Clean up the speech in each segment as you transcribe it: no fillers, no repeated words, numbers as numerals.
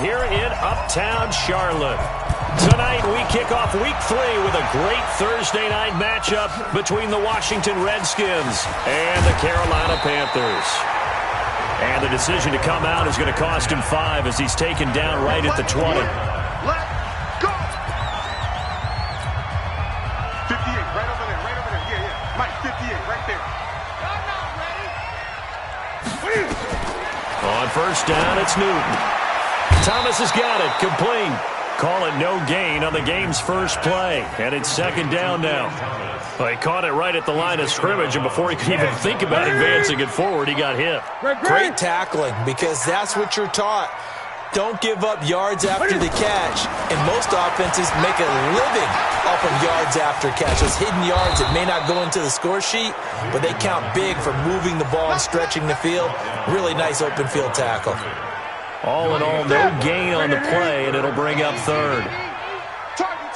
here in Uptown Charlotte. Tonight, we kick off Week 3 with a great Thursday night matchup between the Washington Redskins and the Carolina Panthers. And the decision to come out is going to cost him 5 as he's taken down right at the 20. Let's go! 58, right over there, right over there. Yeah. Mike, 58, right there. Y'all not ready? On first down, it's Newton. Thomas has got it, complete. Call it no gain on the game's first play. And it's second down now. Well, he caught it right at the line of scrimmage, and before he could even think about advancing it forward, he got hit. Great tackling, because that's what you're taught. Don't give up yards after the catch. And most offenses make a living off of yards after catch. Those hidden yards that may not go into the score sheet, but they count big for moving the ball and stretching the field. Really nice open field tackle. All in all, no gain on the play, and it'll bring up third. Target.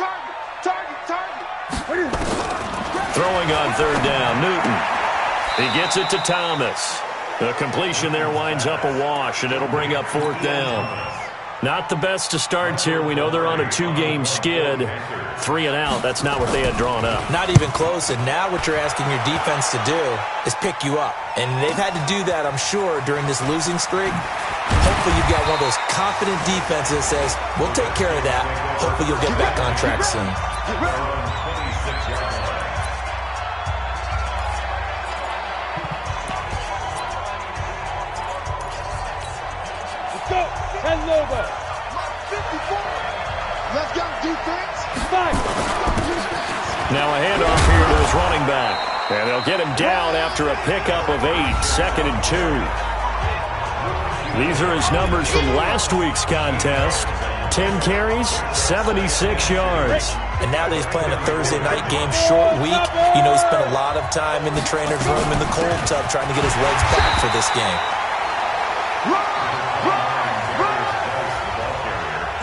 Throwing on third down, Newton. He gets it to Thomas. The completion there winds up a wash, and it'll bring up fourth down. Not the best of starts here. We know they're on a 2-game skid. 3 and out, that's not what they had drawn up. Not even close, and now what you're asking your defense to do is pick you up. And they've had to do that, I'm sure, during this losing streak. Hopefully you've got one of those confident defenses that says, we'll take care of that. Hopefully you'll get back on track soon. Let's go, defense. Now a handoff here to his running back. And they'll get him down after a pickup of 8, second and 2. These are his numbers from last week's contest. 10 carries, 76 yards. And now that he's playing a Thursday night game, short week, you know he spent a lot of time in the trainer's room in the cold tub trying to get his legs back for this game.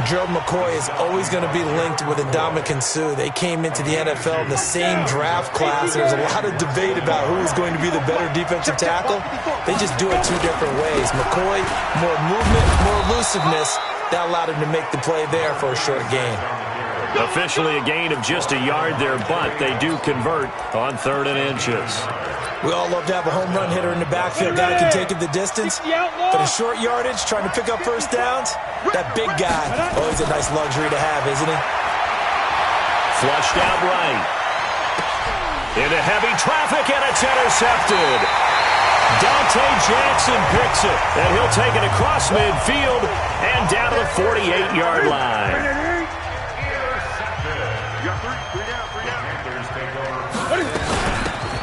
Gerald McCoy is always going to be linked with Ndamukong Suh. They came into the NFL in the same draft class. There's a lot of debate about who is going to be the better defensive tackle. They just do it 2 different ways. McCoy, more movement, more elusiveness. That allowed him to make the play there for a short gain. Officially a gain of just a yard there, but they do convert on 3rd and inches. We all love to have a home run hitter in the backfield. Guy can take it the distance. But in short yardage, trying to pick up first downs, that big guy, always a nice luxury to have, isn't he? Flushed out right. Into heavy traffic, and it's intercepted. Dante Jackson picks it, and he'll take it across midfield and down to the 48-yard line.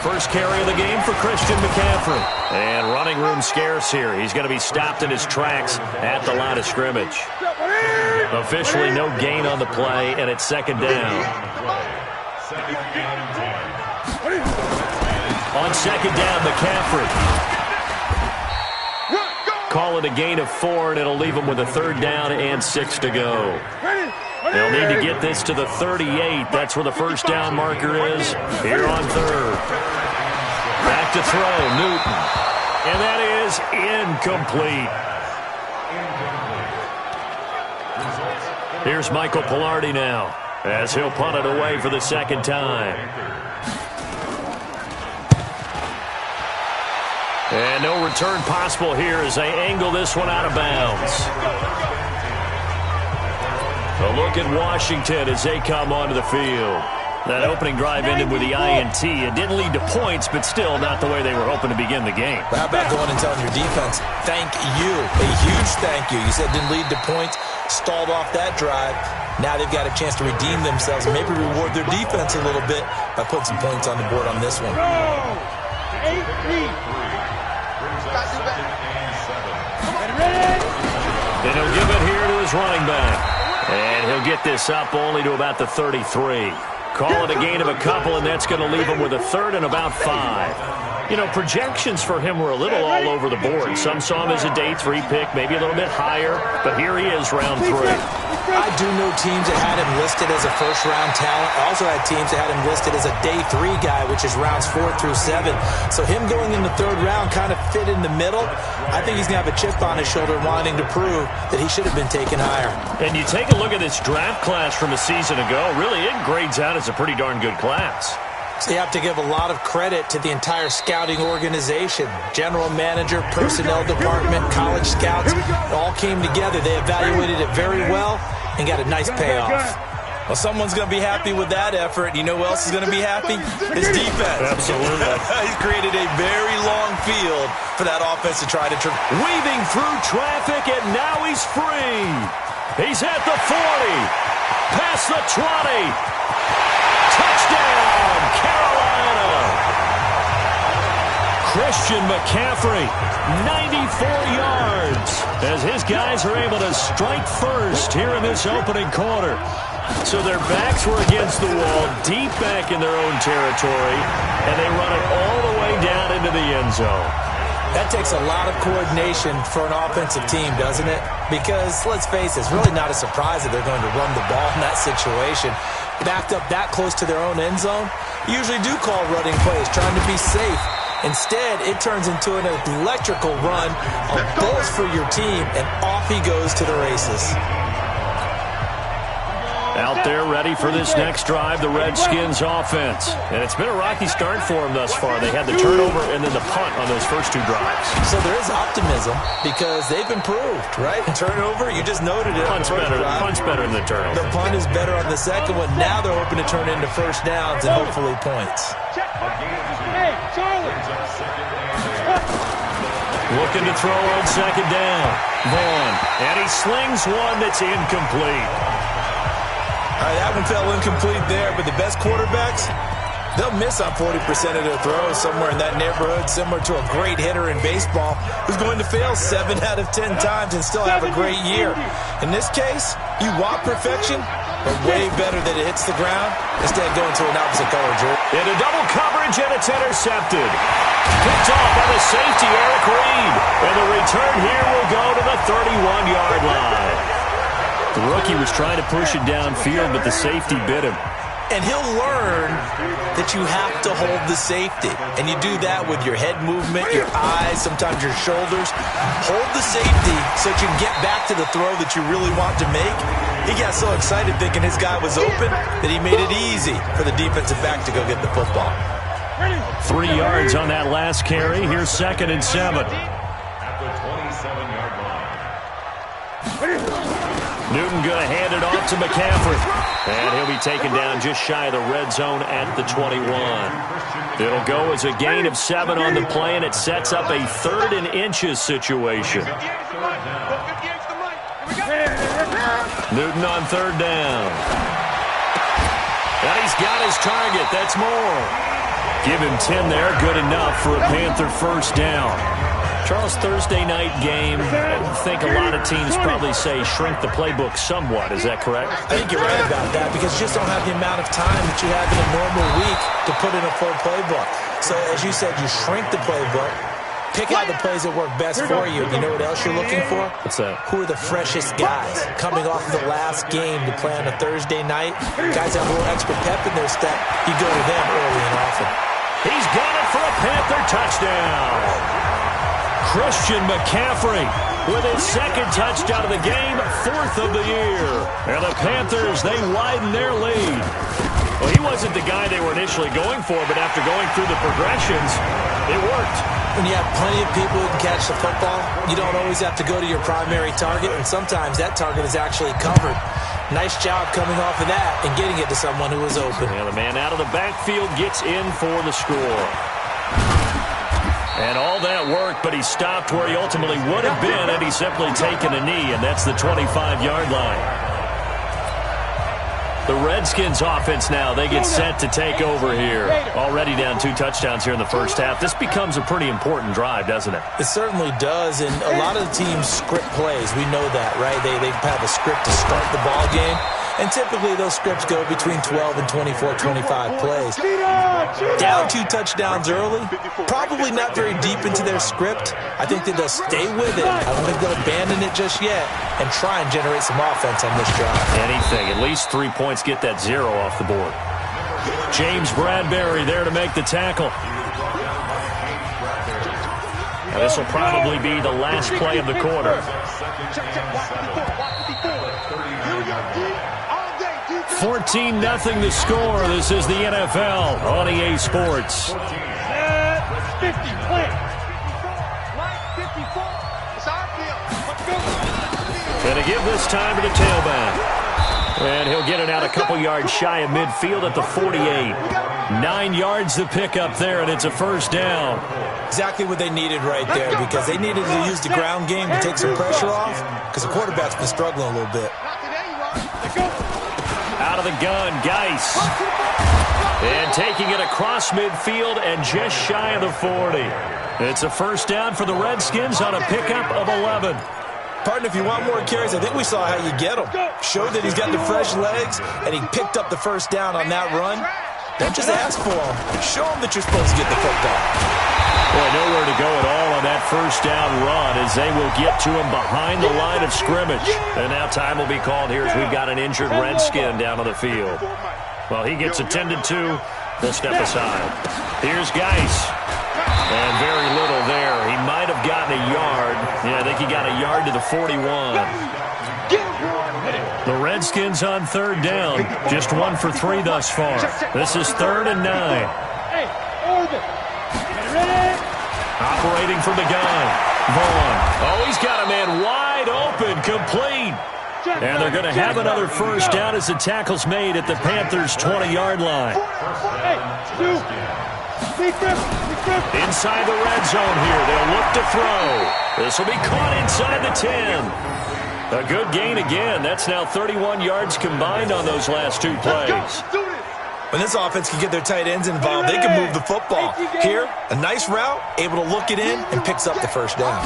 First carry of the game for Christian McCaffrey. And running room scarce here. He's going to be stopped in his tracks at the line of scrimmage. Officially no gain on the play, and it's second down. On second down, McCaffrey. Call it a gain of 4, and it'll leave him with a 3rd down and 6 to go. They'll need to get this to the 38. That's where the first down marker is here on 3rd. Back to throw, Newton. And that is incomplete. Here's Michael Pilardi now as he'll punt it away for the second time. And no return possible here as they angle this one out of bounds. A look at Washington as they come onto the field. That opening drive ended with the INT. It didn't lead to points, but still not the way they were hoping to begin the game. How about going and telling your defense, thank you, a huge thank you. You said it didn't lead to points, stalled off that drive. Now they've got a chance to redeem themselves and maybe reward their defense a little bit by putting some points on the board on this one. And he'll give it here to his running back. And he'll get this up only to about the 33. Call it a gain of a couple, and that's going to leave him with a 3rd and about 5. You know, projections for him were a little all over the board. Some saw him as a day 3 pick, maybe a little bit higher, but here he is, round 3. I do know teams that had him listed as a first-round talent. I also had teams that had him listed as a day 3 guy, which is rounds 4 through 7. So him going in the 3rd round kind of fit in the middle. I think he's going to have a chip on his shoulder wanting to prove that he should have been taken higher. And you take a look at this draft class from a season ago, really it grades out as a pretty darn good class. So you have to give a lot of credit to the entire scouting organization. General manager, personnel department, college scouts, it all came together. They evaluated it very well and got a nice payoff. Well, someone's going to be happy with that effort. You know who else is going to be happy? His defense. Absolutely. He's created a very long field for that offense to try to... Weaving through traffic, and now he's free. He's at the 40. Past the 20. Touchdown, Carolina! Christian McCaffrey, 94 yards, as his guys are able to strike first here in this opening quarter. So their backs were against the wall, deep back in their own territory, and they run it all the way down into the end zone. That takes a lot of coordination for an offensive team, doesn't it? Because, let's face it, it's really not a surprise that they're going to run the ball in that situation. Backed up that close to their own end zone, you usually do call running plays, trying to be safe. Instead, it turns into an electrical run, a buzz for your team, and off he goes to the races. Out there ready for this next drive, the Redskins offense. And it's been a rocky start for them thus far. They had the turnover and then the punt on those first 2 drives. So there is optimism because they've improved, right? Turnover, you just noted it. Punt's better than the turnover. The punt is better on the second one. Now they're hoping to turn into first downs and hopefully points. Hey, Charlie! Looking to throw on second down. Vaughn. And he slings one that's incomplete. All right, that one fell incomplete there, but the best quarterbacks, they'll miss on 40% of their throws somewhere in that neighborhood, similar to a great hitter in baseball who's going to fail 7 out of 10 times and still have a great year. In this case, you want perfection, but way better that it hits the ground instead of going to an opposite color, Drew. Into double coverage, and it's intercepted. Picked off by the safety, Eric Reed. And the return here will go to the 31-yard line. The rookie was trying to push it downfield, but the safety bit him. And he'll learn that you have to hold the safety. And you do that with your head movement, your eyes, sometimes your shoulders. Hold the safety so that you can get back to the throw that you really want to make. He got so excited thinking his guy was open that he made it easy for the defensive back to go get the football. 3 yards on that last carry. Here's 2nd and 7. Newton going to hand it off to McCaffrey. And he'll be taken down just shy of the red zone at the 21. It'll go as a gain of 7 on the play, and it sets up a 3rd and inches situation. Newton on 3rd down. And he's got his target. That's more. Give him 10 there. Good enough for a Panther first down. Charles, Thursday night game, I think a lot of teams probably say shrink the playbook somewhat. Is that correct? I think you're right about that because you just don't have the amount of time that you have in a normal week to put in a full playbook. So, as you said, you shrink the playbook, pick out the plays that work best for you. You know what else you're looking for? What's that? Who are the freshest guys coming off the last game to play on a Thursday night? Guys have a little extra pep in their step. You go to them early and often. He's got it for a Panther touchdown. Christian McCaffrey with his 2nd touchdown of the game, 4th of the year. And the Panthers, they widen their lead. Well, he wasn't the guy they were initially going for, but after going through the progressions, it worked. When you have plenty of people who can catch the football, you don't always have to go to your primary target, and sometimes that target is actually covered. Nice job coming off of that and getting it to someone who was open. And the man out of the backfield gets in for the score. And all that worked, but he stopped where he ultimately would have been had he simply taken a knee, and that's the 25-yard line. The Redskins offense now, they get set to take over here. Already down 2 touchdowns here in the first half. This becomes a pretty important drive, doesn't it? It certainly does, and a lot of the teams script plays. We know that, right? They have a script to start the ball game. and typically those scripts go between 12 and 24, 25 plays. Down 2 touchdowns early, probably not very deep into their script. I think that they'll stay with it. I don't think they'll abandon it just yet and try and generate some offense on this drive. Anything, at least 3 points, get that 0 off the board. James Bradbury there to make the tackle. Now, this will probably be the last play of the quarter. 14-0 the score. This is the NFL on EA Sports. Going to give this time to the tailback. And he'll get it out a couple yards shy of midfield at the 48. 9 yards to pick up there, and it's a first down. Exactly what they needed right there, because they needed to use the ground game to take some pressure off, because the quarterback's been struggling a little bit. Out of the gun, Geis. And taking it across midfield and just shy of the 40. It's a first down for the Redskins on a pickup of 11. Partner, if you want more carries, I think we saw how you get him. Showed that he's got the fresh legs, and he picked up the first down on that run. Don't just ask for him. Show him that you're supposed to get the football. Boy, nowhere to go at all on that first down run as they will get to him behind the line of scrimmage. And now time will be called here as we've got an injured Redskin down on the field. Well, he gets attended to. We'll step aside. Here's Geis. And very little there. He might have gotten a yard. Yeah, I think he got a yard to the 41. The Redskins on third down. Just 1 for 3 thus far. This is 3rd and 9. Operating from the gun. Vaughn. Oh, he's got a man wide open. Complete. And they're going to have another first down as the tackle's made at the Panthers' 20-yard line. Inside the red zone here. They'll look to throw. This will be caught inside the 10. A good gain again. That's now 31 yards combined on those last 2 plays. When this offense can get their tight ends involved, they can move the football. Here, a nice route, able to look it in, and picks up the first down.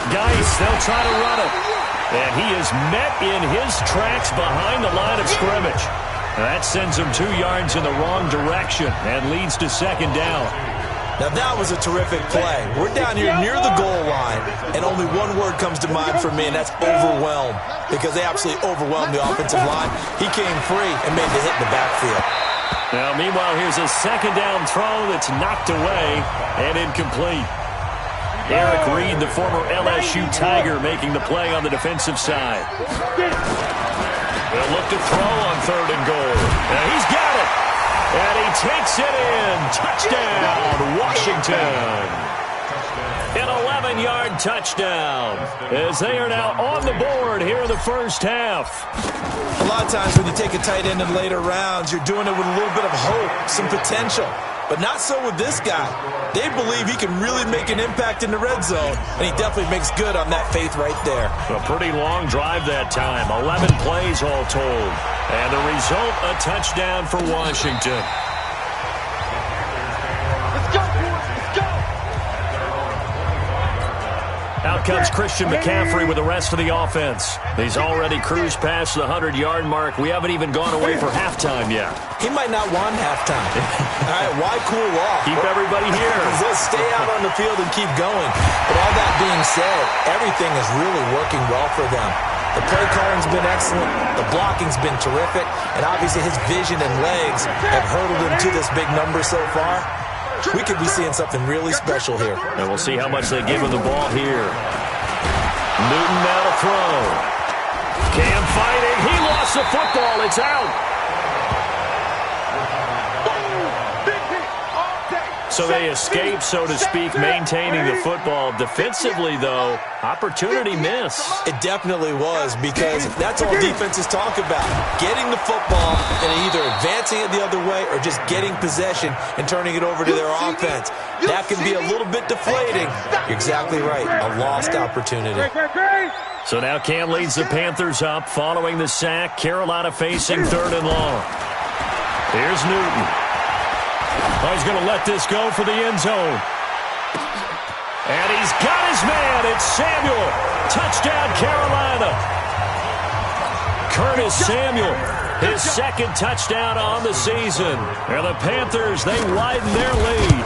Geis, they'll try to run it. And he is met in his tracks behind the line of scrimmage. That sends him 2 yards in the wrong direction and leads to second down. Now that was a terrific play. We're down here near the goal line, and only one word comes to mind for me, and that's overwhelmed, because they absolutely overwhelmed the offensive line. He came free and made the hit in the backfield. Now, meanwhile, here's a second down throw that's knocked away and incomplete. Eric Reed, the former LSU Tiger, making the play on the defensive side. They'll look to throw on 3rd and goal. Now he's got it. And he takes it in. Touchdown, Washington. An 11-yard touchdown as they are now on the board here in the first half. A lot of times when you take a tight end in later rounds, you're doing it with a little bit of hope, some potential. But not so with this guy. They believe he can really make an impact in the red zone, and he definitely makes good on that faith right there. A pretty long drive that time. 11 plays all told. And the result, a touchdown for Washington. Let's go, let's go. Out comes Christian McCaffrey with the rest of the offense. He's already cruised past the 100-yard mark. We haven't even gone away for halftime yet. He might not want halftime. All right, why cool off? Keep everybody here. They'll stay out on the field and keep going. But all that being said, everything is really working well for them. The play calling's been excellent. The blocking's been terrific. And obviously his vision and legs have hurdled him to this big number so far. We could be seeing something really special here. And we'll see how much they give him the ball here. Newton now to throw. Cam fighting. He lost the football. It's out. So they escape, so to speak, maintaining the football. Defensively, though, opportunity miss. It definitely was, because that's all defenses talk about. Getting the football and either advancing it the other way or just getting possession and turning it over to their offense. That can be a little bit deflating. You're exactly right. A lost opportunity. So now Cam leads the Panthers up following the sack. Carolina facing 3rd and long. Here's Newton. Oh, he's going to let this go for the end zone. And he's got his man. It's Samuel. Touchdown, Carolina. Curtis Samuel, his second touchdown on the season. And the Panthers, they widen their lead.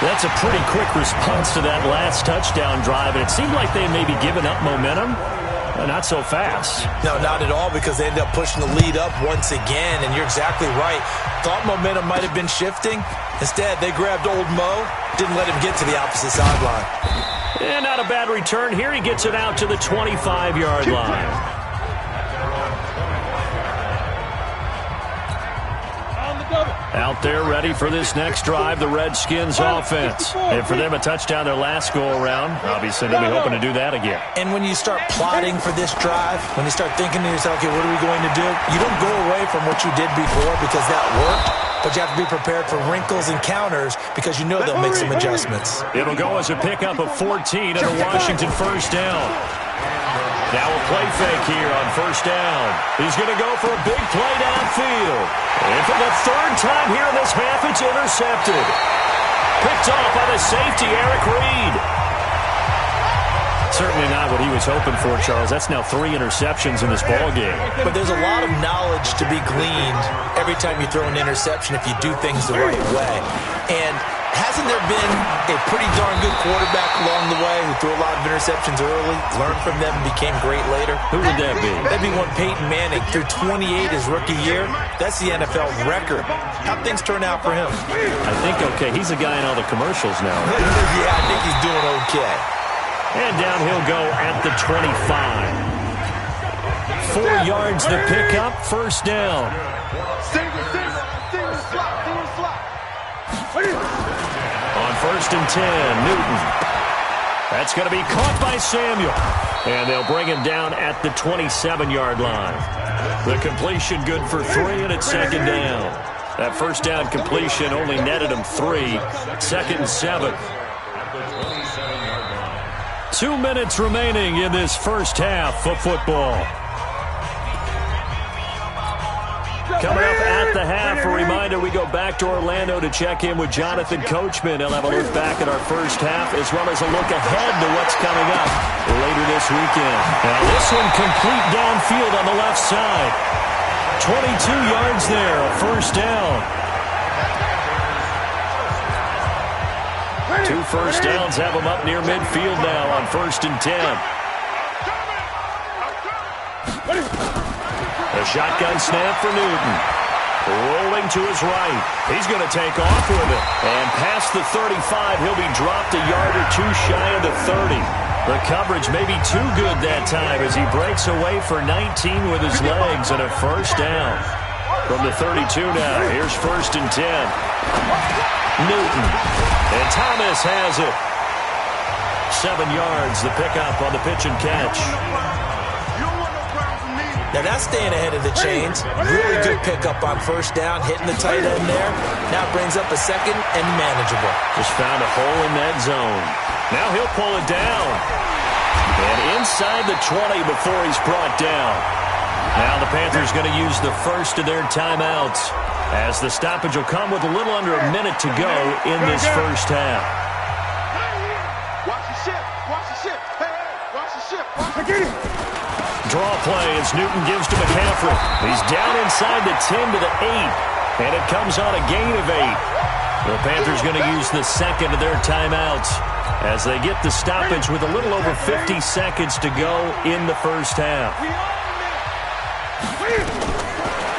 That's a pretty quick response to that last touchdown drive, and it seemed like they may be giving up momentum. Not so fast. No, not at all, because they ended up pushing the lead up once again, and you're exactly right. Thought momentum might have been shifting. Instead, they grabbed old Mo, didn't let him get to the opposite sideline. And not a bad return here. He gets it out to the 25-yard line. Out there ready for this next drive, the Redskins offense. And for them, a touchdown their last go-around. Obviously, they'll be hoping to do that again. And when you start plotting for this drive, when you start thinking to yourself, okay, what are we going to do? You don't go away from what you did before because that worked, but you have to be prepared for wrinkles and counters because you know they'll make some adjustments. It'll go as a pickup of 14 and a Washington first down. Now a play fake here on first down. He's going to go for a big play downfield. And for the third time here in this half, it's intercepted. Picked off by the safety, Eric Reed. Certainly not what he was hoping for, Charles. That's now 3 interceptions in this ballgame. But there's a lot of knowledge to be gleaned every time you throw an interception if you do things the right way. And hasn't there been a pretty darn good quarterback along the way who threw a lot of interceptions early, learned from them, and became great later? Who would that be? That'd be one Peyton Manning. Threw 28 his rookie year. That's the NFL record. How'd things turn out for him? I think okay. He's a guy in all the commercials now. Yeah, I think he's doing okay. And down he'll go at the 25. 4 yards to pick up, first down. On first and 10, Newton. That's going to be caught by Samuel. And they'll bring him down at the 27-yard line. The completion good for 3, and it's second down. That first down completion only netted him 3. Second and 7. 2 minutes remaining in this first half of football. Coming up at the half, a reminder, we go back to Orlando to check in with Jonathan Coachman. He'll have a look back at our first half as well as a look ahead to what's coming up later this weekend. Now this one complete downfield on the left side. 22 yards there, a first down. 2 first downs have them up near midfield now on first and 10. A shotgun snap for Newton. Rolling to his right. He's going to take off with it. And past the 35, he'll be dropped a yard or 2 shy of the 30. The coverage may be too good that time as he breaks away for 19 with his legs and a first down. From the 32 now, here's first and 10. Newton. And Thomas has it. 7 yards, the pickup on the pitch and catch. Now that's staying ahead of the chains. Really good pickup on first down, hitting the tight end there. Now brings up a second and manageable. Just found a hole in that zone. Now he'll pull it down. And inside the 20 before he's brought down. Now the Panthers going to use the first of their timeouts as the stoppage will come with a little under a minute to go in this first half. Watch the ship. Watch the ship. Hey, watch the ship. Get it. Draw play as Newton gives to McCaffrey. He's down inside the 10 to the 8. And it comes on a gain of 8. The Panthers going to use the second of their timeouts as they get the stoppage with a little over 50 seconds to go in the first half.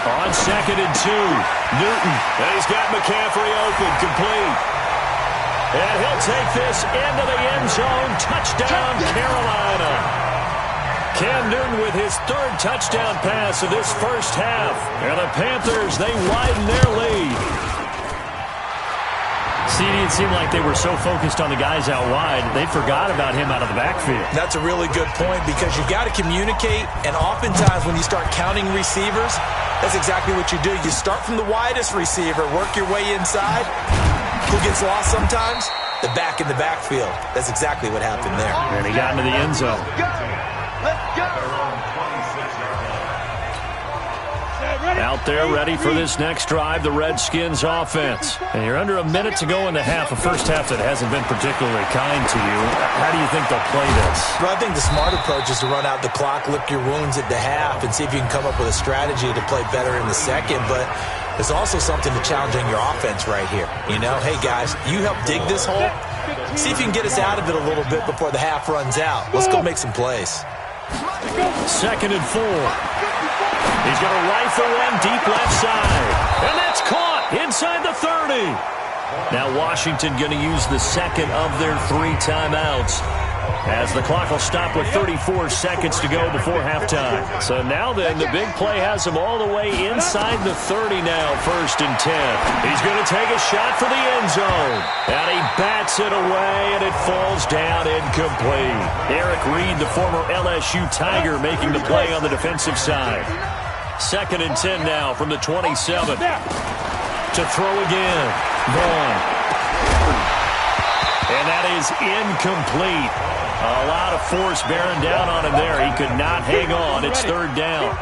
On second and 2, Newton. And he's got McCaffrey open, complete. And he'll take this into the end zone. Touchdown, Carolina. Cam Newton with his 3rd touchdown pass of this first half. And the Panthers, they widen their lead. CD, it seemed like they were so focused on the guys out wide, they forgot about him out of the backfield. That's a really good point because you've got to communicate, and oftentimes when you start counting receivers, that's exactly what you do. You start from the widest receiver, work your way inside. Who gets lost sometimes? The back in the backfield. That's exactly what happened there. And he got into the end zone. Out there ready for this next drive, the Redskins offense. And you're under a minute to go in the half, a first half that hasn't been particularly kind to you. How do you think they'll play this? Well, I think the smart approach is to run out the clock, lick your wounds at the half, and see if you can come up with a strategy to play better in the second. But there's also something to challenging your offense right here. You know, hey, guys, you help dig this hole. See if you can get us out of it a little bit before the half runs out. Let's go make some plays. 2nd and 4. He's going to rifle one deep left side. And that's caught inside the 30. Now Washington going to use the second of their 3 timeouts, as the clock will stop with 34 seconds to go before halftime. So now then, the big play has him all the way inside the 30 now, 1st and 10. He's going to take a shot for the end zone. And he bats it away, and it falls down incomplete. Eric Reed, the former LSU Tiger, making the play on the defensive side. 2nd and 10 now from the 27. To throw again. Vaughn. And that is incomplete. A lot of force bearing down on him there. He could not hang on. It's 3rd down.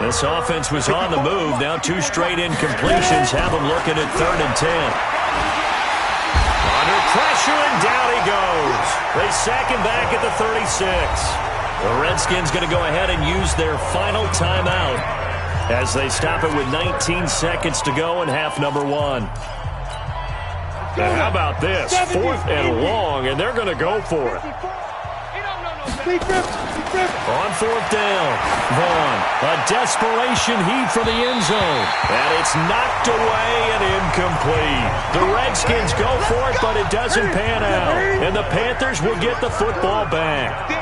This offense was on the move. Now 2 straight incompletions have him looking at 3rd and 10. Under pressure, and down he goes. They sack him back at the 36. The Redskins going to go ahead and use their final timeout as they stop it with 19 seconds to go in half number 1. And how about this? 4th and long, and they're going to go for it. On 4th down, Vaughn, a desperation heave for the end zone. And it's knocked away and incomplete. The Redskins go for it, but it doesn't pan out. And the Panthers will get the football back.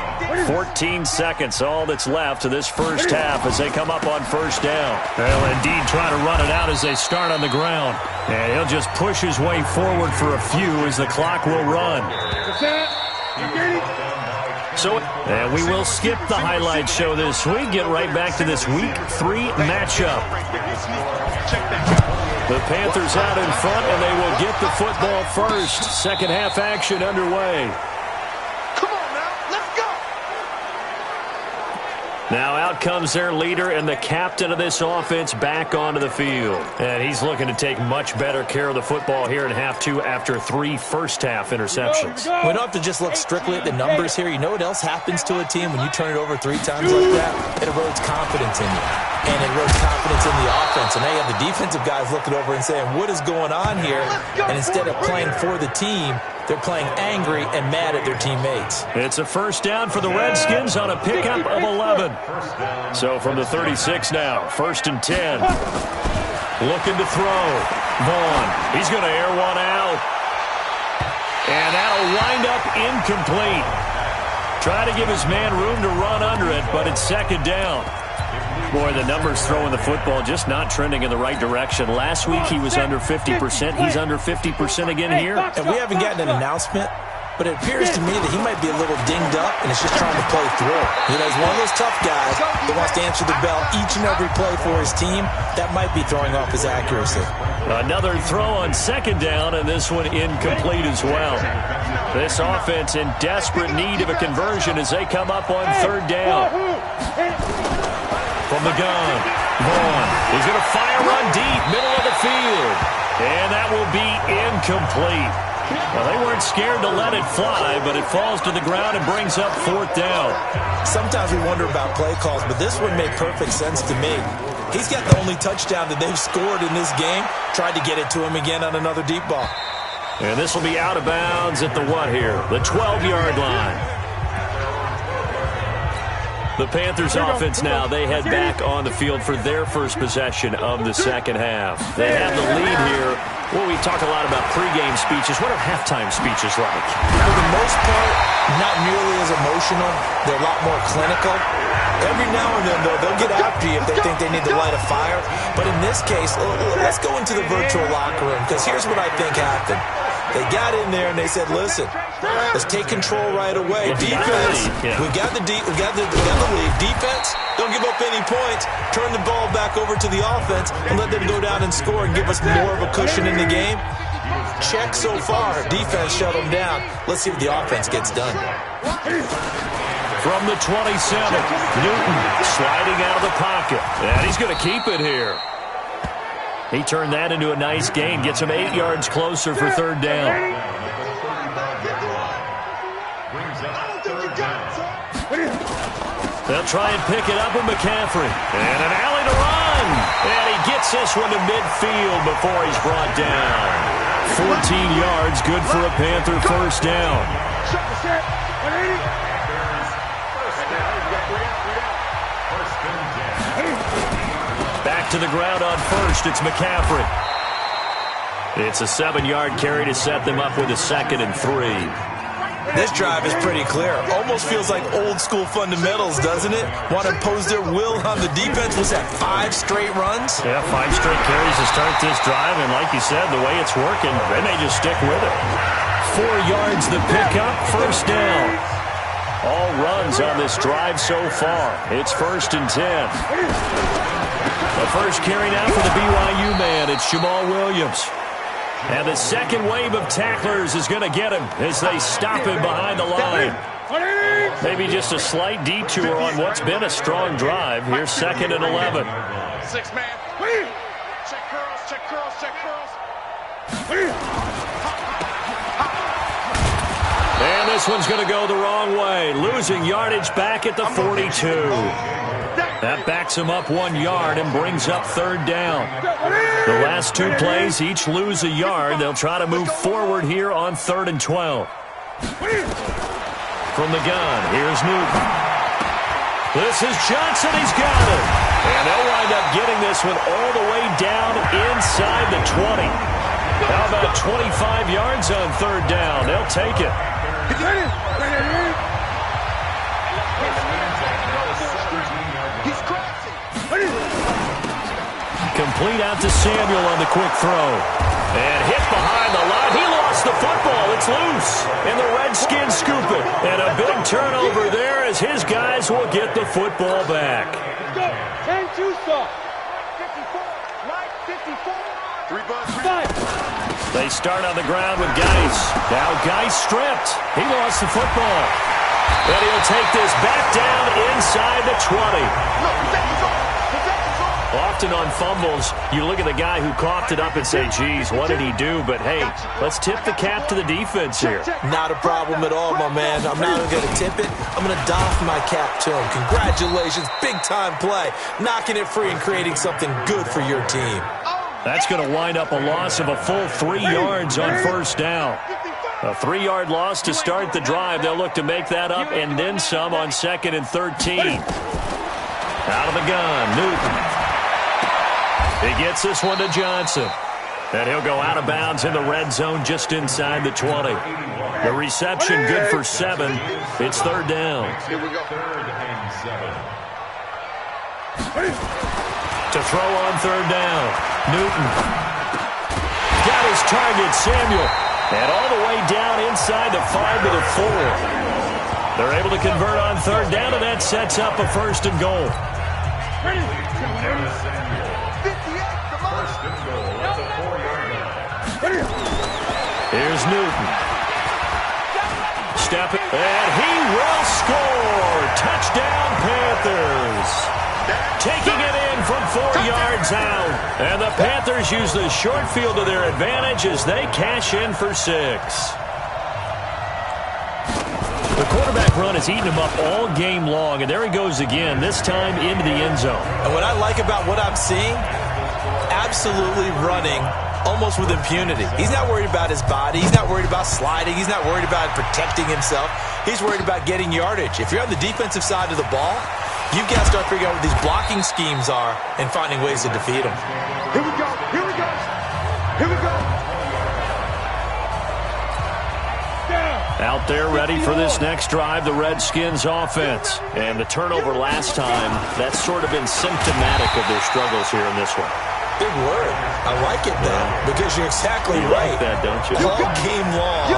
14 seconds, all that's left to this first half as they come up on 1st down. They'll indeed try to run it out as they start on the ground. And he'll just push his way forward for a few as the clock will run. And we will skip the highlight show this week. Get right back to this Week 3 matchup. The Panthers out in front, and they will get the football first. Second half action underway. Now out comes their leader and the captain of this offense back onto the field. And he's looking to take much better care of the football here in half 2 after 3 first-half interceptions. We don't have to just look strictly at the numbers here. You know what else happens to a team when you turn it over 3 times like that? It erodes confidence in you. And it erodes confidence in the offense. And now you have the defensive guys looking over and saying, what is going on here? And instead of playing for the team, they're playing angry and mad at their teammates. It's a first down for the Redskins on a pickup of 11. So from the 36 now, 1st and 10. Looking to throw. Vaughn. He's going to air one out. And that'll wind up incomplete. Try to give his man room to run under it, but it's 2nd down. Boy, the numbers throwing the football just not trending in the right direction. Last week he was under 50%. He's under 50% again here. And we haven't gotten an announcement, but it appears to me that he might be a little dinged up and is just trying to play through. You know, he's one of those tough guys that wants to answer the bell each and every play for his team. That might be throwing off his accuracy. Another throw on 2nd down, and this one incomplete as well. This offense in desperate need of a conversion as they come up on 3rd down. From the gun, Vaughn is going to fire one deep, middle of the field. And that will be incomplete. Well, they weren't scared to let it fly, but it falls to the ground and brings up 4th down. Sometimes we wonder about play calls, but this one made perfect sense to me. He's got the only touchdown that they've scored in this game. Tried to get it to him again on another deep ball. And this will be out of bounds at the what here? The 12-yard line. The Panthers offense now, they head back on the field for their first possession of the second half. They have the lead here. Well, we talk a lot about pregame speeches. What are halftime speeches like? For the most part, not nearly as emotional. They're a lot more clinical. Every now and then, though, they'll get after you if they think they need to light a fire. But in this case, let's go into the virtual locker room, because here's what I think happened. They got in there and they said, listen, let's take control right away. Defense, we got the lead. Defense, don't give up any points. Turn the ball back over to the offense and let them go down and score and give us more of a cushion in the game. Check so far. Defense shut them down. Let's see what the offense gets done. From the 27, Newton sliding out of the pocket. And he's going to keep it here. He turned that into a nice gain. Gets him 8 yards closer for third down. They'll try and pick it up with McCaffrey. And an alley to run. And he gets this one to midfield before he's brought down. 14 yards, good for a Panther first down. Back to the ground on first. It's McCaffrey. It's a 7-yard carry to set them up with a 2nd and 3. This drive is pretty clear. Almost feels like old-school fundamentals, doesn't it? Want to impose their will on the defense. Was that 5 straight runs? Yeah, 5 straight carries to start this drive. And like you said, the way it's working, they may just stick with it. 4 yards the pickup, first down. All runs on this drive so far. It's 1st and 10. The first carry now for the BYU man. It's Jamal Williams. And the second wave of tacklers is going to get him as they stop him behind the line. Maybe just a slight detour on what's been a strong drive. Here's 2nd and 11. 6-man. Check curls, check curls, check curls. And this one's going to go the wrong way. Losing yardage back at the 42. That backs him up 1 yard and brings up third down. The last 2 plays each lose a yard. They'll try to move forward here on 3rd and 12. From the gun, here's Newton. This is Johnson. He's got it. And they'll wind up getting this one all the way down inside the 20. How about 25 yards on third down? They'll take it. Complete out to Samuel on the quick throw. And hit behind the line. He lost the football. It's loose. And the Redskins scoop it. And a big turnover there as his guys will get the football back. 10-2 stop. 54. Right, 54. 3 bucks. 5. They start on the ground with Geis. Now Geis stripped. He lost the football. And he'll take this back down inside the 20. No, protect his arm. Protect his arm. Often on fumbles, you look at the guy who coughed it up and say, geez, what did he do? But, hey, let's tip the cap to the defense here. Not a problem at all, my man. I'm not even going to tip it. I'm going to doff my cap to him. Congratulations. Big-time play. Knocking it free and creating something good for your team. That's going to wind up a loss of a full 3 yards on first down. A 3-yard loss to start the drive. They'll look to make that up and then some on 2nd and 13. Out of the gun, Newton. He gets this one to Johnson. And he'll go out of bounds in the red zone just inside the 20. The reception good for 7. It's third down. Here we go. 3rd and 7. To throw on third down, Newton. Got his target, Samuel. And all the way down inside the 5 to the 4. They're able to convert on third down, and that sets up a 1st and goal. Here's Newton. Step it, and he will score. Touchdown, Panthers. Taking it in from 4 yards out. And the Panthers use the short field to their advantage as they cash in for 6. The quarterback run has eaten him up all game long, and there he goes again, this time into the end zone. And what I like about what I'm seeing, absolutely running almost with impunity. He's not worried about his body. He's not worried about sliding. He's not worried about protecting himself. He's worried about getting yardage. If you're on the defensive side of the ball, you've got to start figuring out what these blocking schemes are and finding ways to defeat them. Here we go. Here we go. Here we go. Out there ready for this next drive, the Redskins offense. And the turnover last time, that's sort of been symptomatic of their struggles here in this one. Big word. I like it, though, because you're exactly right. Like that, don't you? All game long,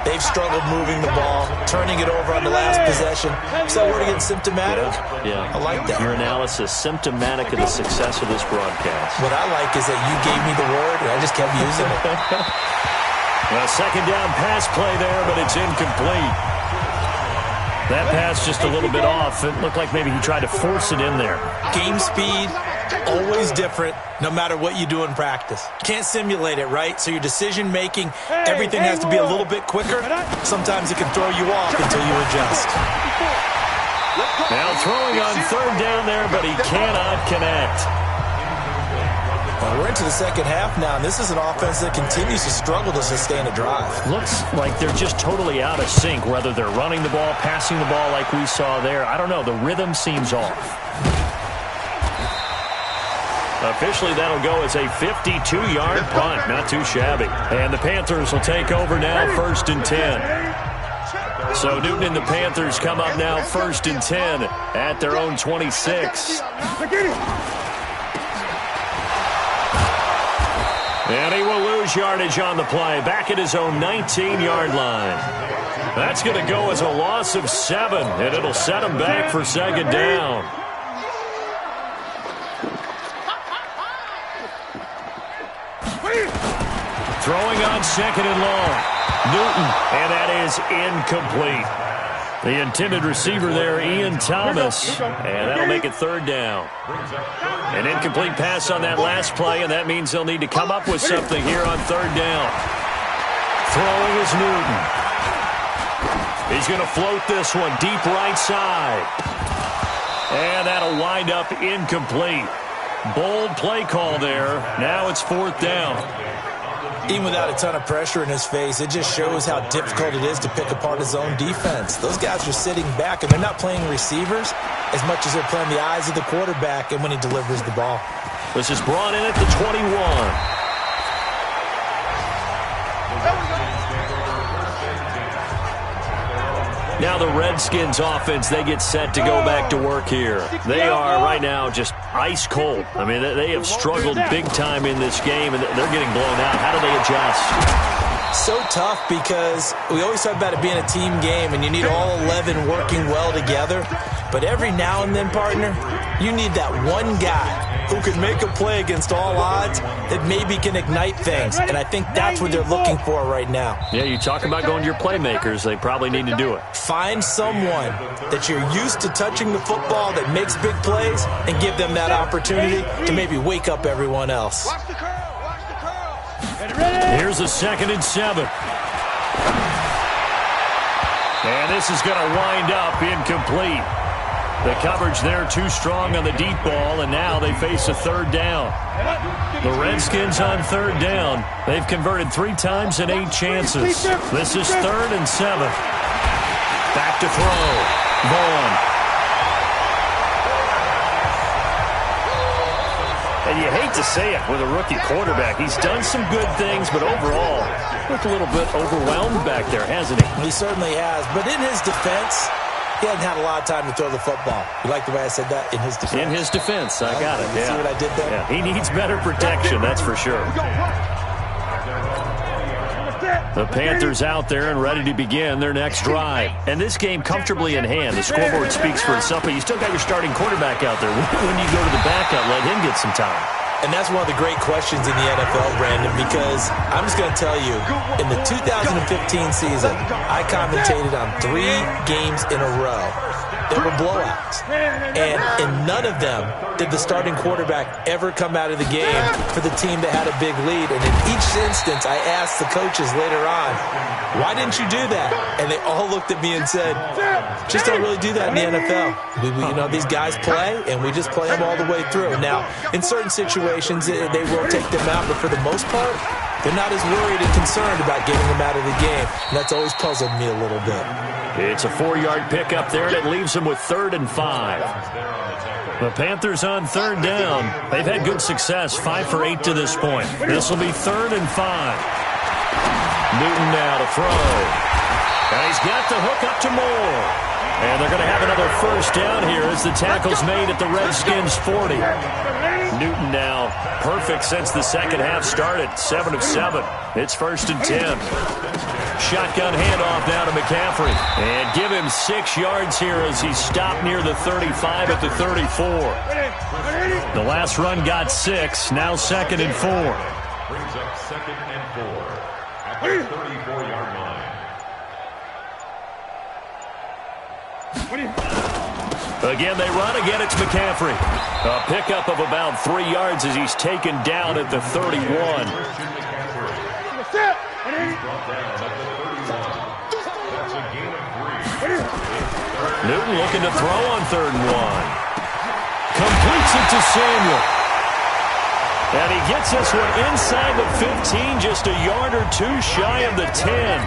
they've struggled moving the ball, turning it over on the last possession. So we're getting symptomatic. Yeah. I like that. Your analysis, symptomatic of the success of this broadcast. What I like is that you gave me the word, and I just kept using it. A second down pass play there, but it's incomplete. That pass just a little bit off. It looked like maybe he tried to force it in there. Game speed, always different, no matter what you do in practice. Can't simulate it, right? So your decision-making, everything has to be a little bit quicker. Sometimes it can throw you off until you adjust. Now throwing on third down there, but he cannot connect. Well, we're into the second half now, and this is an offense that continues to struggle to sustain a drive. Looks like they're just totally out of sync, whether they're running the ball, passing the ball like we saw there. I don't know. The rhythm seems off. Officially, that'll go as a 52-yard punt. Not too shabby. And the Panthers will take over now, 1st and 10. So Newton and the Panthers come up now 1st and 10 at their own 26. And he will lose yardage on the play, back at his own 19-yard line. That's going to go as a loss of 7, and it'll set him back for 2nd down. Throwing on 2nd and long. Newton, and that is incomplete. The intended receiver there, Ian Thomas, and that'll make it 3rd down. An incomplete pass on that last play, and that means they'll need to come up with something here on 3rd down. Throwing is Newton. He's going to float this one deep right side. And that'll wind up incomplete. Bold play call there. Now it's 4th down. Even without a ton of pressure in his face, it just shows how difficult it is to pick apart his own defense. Those guys are sitting back, and they're not playing receivers as much as they're playing the eyes of the quarterback and when he delivers the ball. This is brought in at the 21. Now the Redskins offense, they get set to go back to work here. They are right now just ice cold. I mean, they have struggled big time in this game, and they're getting blown out. How do they adjust? So tough because we always talk about it being a team game, and you need all 11 working well together. But every now and then, partner, you need that one guy who can make a play against all odds that maybe can ignite things. And I think that's what they're looking for right now. Yeah, you talk about going to your playmakers. They probably need to do it. Find someone that you're used to touching the football that makes big plays and give them that opportunity to maybe wake up everyone else. Watch the curl. Watch the curl. Here's a 2nd and 7. And this is going to wind up incomplete. The coverage there too strong on the deep ball, and now they face a 3rd down. The Redskins on 3rd down. They've converted 3 times in 8 chances. This is 3rd and 7. Back to throw. Vaughn. And you hate to say it with a rookie quarterback. He's done some good things, but overall, looked a little bit overwhelmed back there, hasn't he? He certainly has. But in his defense, he hasn't had a lot of time to throw the football. You like the way I said that? In his defense. In his defense. I got it. See what I did there? Yeah, he needs better protection, that's for sure. The Panthers out there and ready to begin their next drive. And this game comfortably in hand. The scoreboard speaks for itself, but you still got your starting quarterback out there. When you go to the backup, let him get some time. And that's one of the great questions in the NFL, Brandon, because I'm just going to tell you, in the 2015 season, I commentated on 3 games in a row. They were blowouts. And in none of them did the starting quarterback ever come out of the game for the team that had a big lead. And in each instance, I asked the coaches later on, why didn't you do that? And they all looked at me and said, just don't really do that in the NFL. These guys play, and we just play them all the way through. Now, in certain situations, they will take them out, but for the most part, they're not as worried and concerned about getting them out of the game. And that's always puzzled me a little bit. It's a 4-yard pickup there, and it leaves them with 3rd and 5. The Panthers on 3rd down. They've had good success, 5 for 8 to this point. This will be 3rd and 5. Newton now to throw. And he's got the hook up to Moore. And they're going to have another 1st down here as the tackle's made at the Redskins' 40. Newton now perfect since the second half started. 7 of 7. It's 1st and 10. Shotgun handoff now to McCaffrey. And give him 6 yards here as he stopped near the 35 at the 34. The last run got 6. Now 2nd and 4. Brings up 2nd and 4 at the 34-yard line. Again, they run. Again, it's McCaffrey. A pickup of about 3 yards as he's taken down at the 31. Newton looking to throw on 3rd and 1. Completes it to Samuel. And he gets this one inside the 15, just a yard or 2 shy of the 10.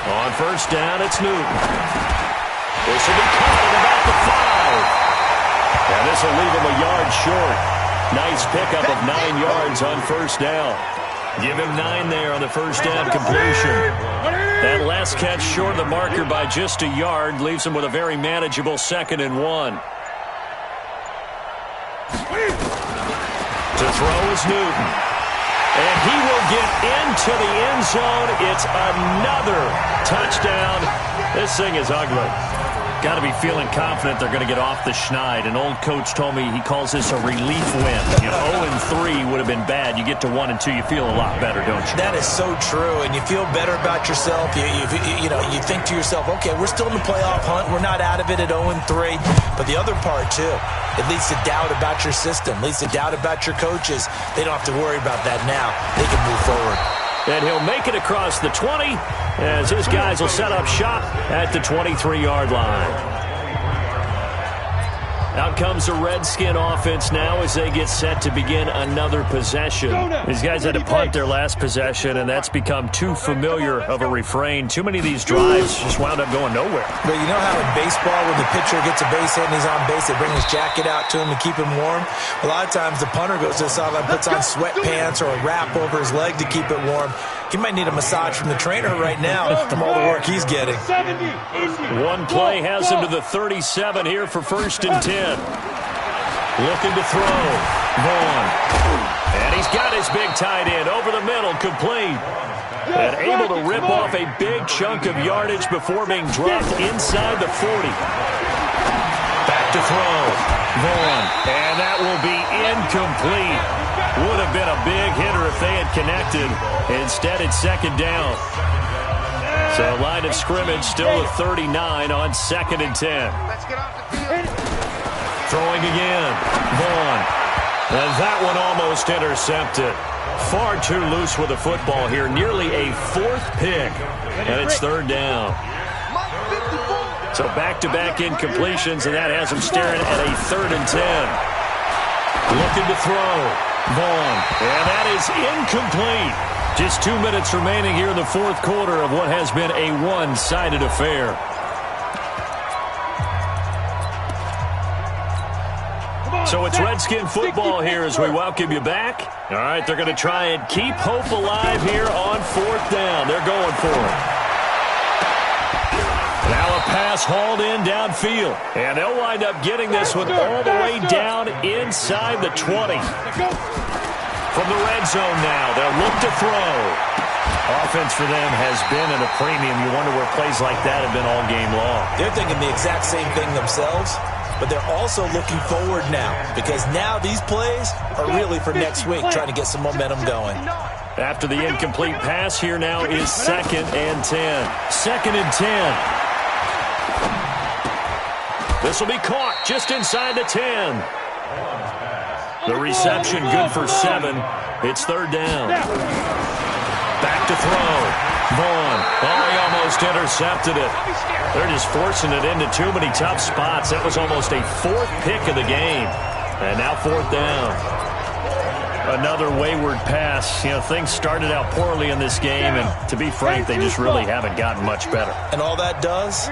On 1st down, it's Newton. This will be caught at about the 5. And this will leave him a yard short. Nice pickup of 9 yards on 1st down. Give him 9 there on the 1st down completion. That last catch short of the marker by just a yard leaves him with a very manageable 2nd and 1. To throw is Newton. And he will get into the end zone. It's another touchdown. This thing is ugly. Got to be feeling confident they're going to get off the schneid. An old coach told me he calls this a relief win. 0-3 would have been bad. You get to 1 and 2, you feel a lot better, don't you? That is so true, and you feel better about yourself. You think to yourself, okay, we're still in the playoff hunt. We're not out of it at 0-3. But the other part, too, it leads to doubt about your system, leads to doubt about your coaches. They don't have to worry about that now. They can move forward. And he'll make it across the 20 as his guys will set up shop at the 23-yard line. Out comes the Redskin offense now as they get set to begin another possession. These guys had to punt their last possession, and that's become too familiar of a refrain. Too many of these drives just wound up going nowhere. But you know how in baseball when the pitcher gets a base hit and he's on base, they bring his jacket out to him to keep him warm? A lot of times the punter goes to the sideline, puts on sweatpants or a wrap over his leg to keep it warm. He might need a massage from the trainer right now from all the work he's getting. One play has him to the 37 here for 1st and 10. Looking to throw. Vaughn. And he's got his big tight end over the middle, complete. And able to rip off a big chunk of yardage before being dropped inside the 40. Back to throw. Vaughn. And that will be incomplete. Would have been a big hitter if they had connected. Instead, it's 2nd down. So line of scrimmage still at 39 on 2nd and 10. Throwing again. Vaughn. And that one almost intercepted. Far too loose with the football here. Nearly a 4th pick. And it's 3rd down. So back-to-back incompletions, and that has him staring at a 3rd and 10. Looking to throw. Vaughn. And that is incomplete. Just 2 minutes remaining here in the 4th quarter of what has been a one-sided affair. So it's Redskin football here as we welcome you back. All right, they're going to try and keep hope alive here on 4th down. They're going for it. Now a pass hauled in downfield. And they'll wind up getting this one all the way down inside the 20. From the red zone now, they'll look to throw. Offense for them has been at a premium. You wonder where plays like that have been all game long. They're thinking the exact same thing themselves, but they're also looking forward now because now these plays are really for next week, trying to get some momentum going. After the incomplete pass, here now is 2nd and 10. 2nd and 10. This will be caught just inside the 10. The reception good for 7. It's 3rd down. Back to throw. Vaughn. Oh, he almost intercepted it. They're just forcing it into too many tough spots. That was almost a 4th pick of the game. And now 4th down. Another wayward pass. You know, things started out poorly in this game, and to be frank, they just really haven't gotten much better. And all that does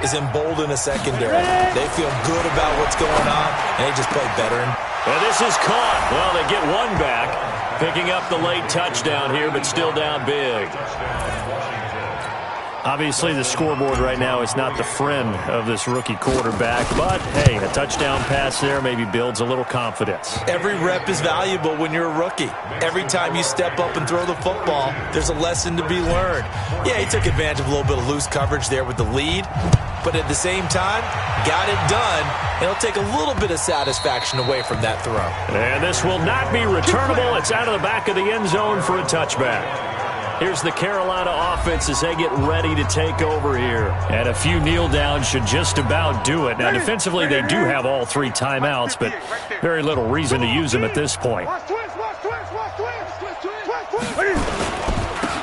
is embolden a secondary. They feel good about what's going on, and they just play better. And this is caught. Well, they get one back, picking up the late touchdown here, but still down big. Obviously, the scoreboard right now is not the friend of this rookie quarterback, but, hey, a touchdown pass there maybe builds a little confidence. Every rep is valuable when you're a rookie. Every time you step up and throw the football, there's a lesson to be learned. Yeah, he took advantage of a little bit of loose coverage there with the lead, but at the same time, got it done, and it'll take a little bit of satisfaction away from that throw. And this will not be returnable. It's out of the back of the end zone for a touchback. Here's the Carolina offense as they get ready to take over here. And a few kneel downs should just about do it. Now, defensively, they do have all 3 timeouts, but very little reason to use them at this point.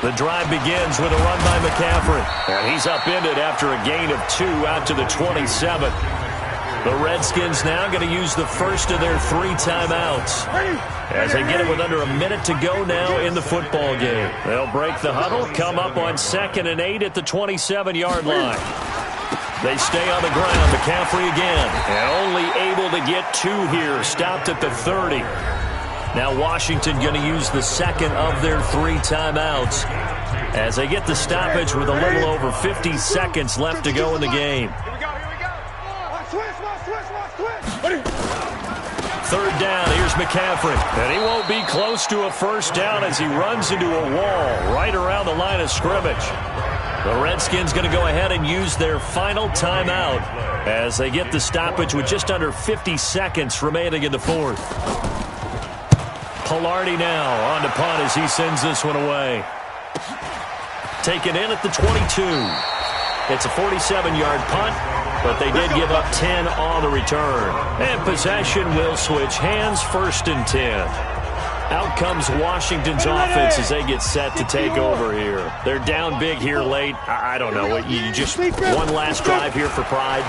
The drive begins with a run by McCaffrey. And he's upended after a gain of 2 out to the 27. The Redskins now going to use the first of their 3 timeouts as they get it with under a minute to go now in the football game. They'll break the huddle, come up on 2nd and 8 at the 27-yard line. They stay on the ground. McCaffrey again, and only able to get 2 here. Stopped at the 30. Now Washington going to use the second of their 3 timeouts as they get the stoppage with a little over 50 seconds left to go in the game. 3rd down, here's McCaffrey. And he won't be close to a first down as he runs into a wall right around the line of scrimmage. The Redskins going to go ahead and use their final timeout as they get the stoppage with just under 50 seconds remaining in the 4th. Pilardi now on to punt as he sends this one away. Taken in at the 22. It's a 47-yard punt, but they did give up 10 on the return. And possession will switch hands, 1st and 10. Out comes Washington's offense as they get set to take over here. They're down big here late. I don't know. You just one last drive here for pride.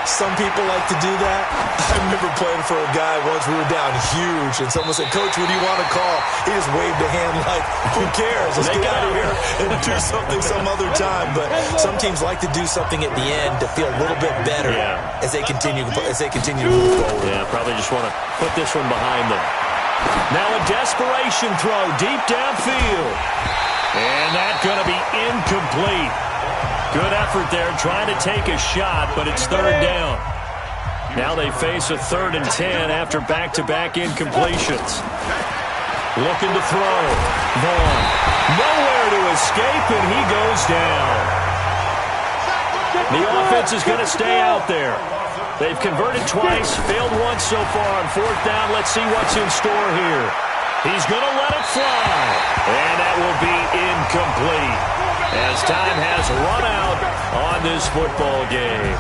Some people like to do that. I remember playing for a guy once. We were down huge, and someone said, "Coach, what do you want to call?" He just waved a hand like, "Who cares? Let's get out of here and do something some other time." But some teams like to do something at the end to feel a little bit better as they continue to move forward. Yeah, probably just want to put this one behind them. Now a desperation throw deep downfield, and that's going to be incomplete. Good effort there, trying to take a shot, but it's 3rd down. Now they face a 3rd and 10 after back-to-back incompletions. Looking to throw. Vaughn. Nowhere to escape, and he goes down. The offense is going to stay out there. They've converted twice, failed once so far on 4th down. Let's see what's in store here. He's going to let it fly, and that will be incomplete as time has run out on this football game.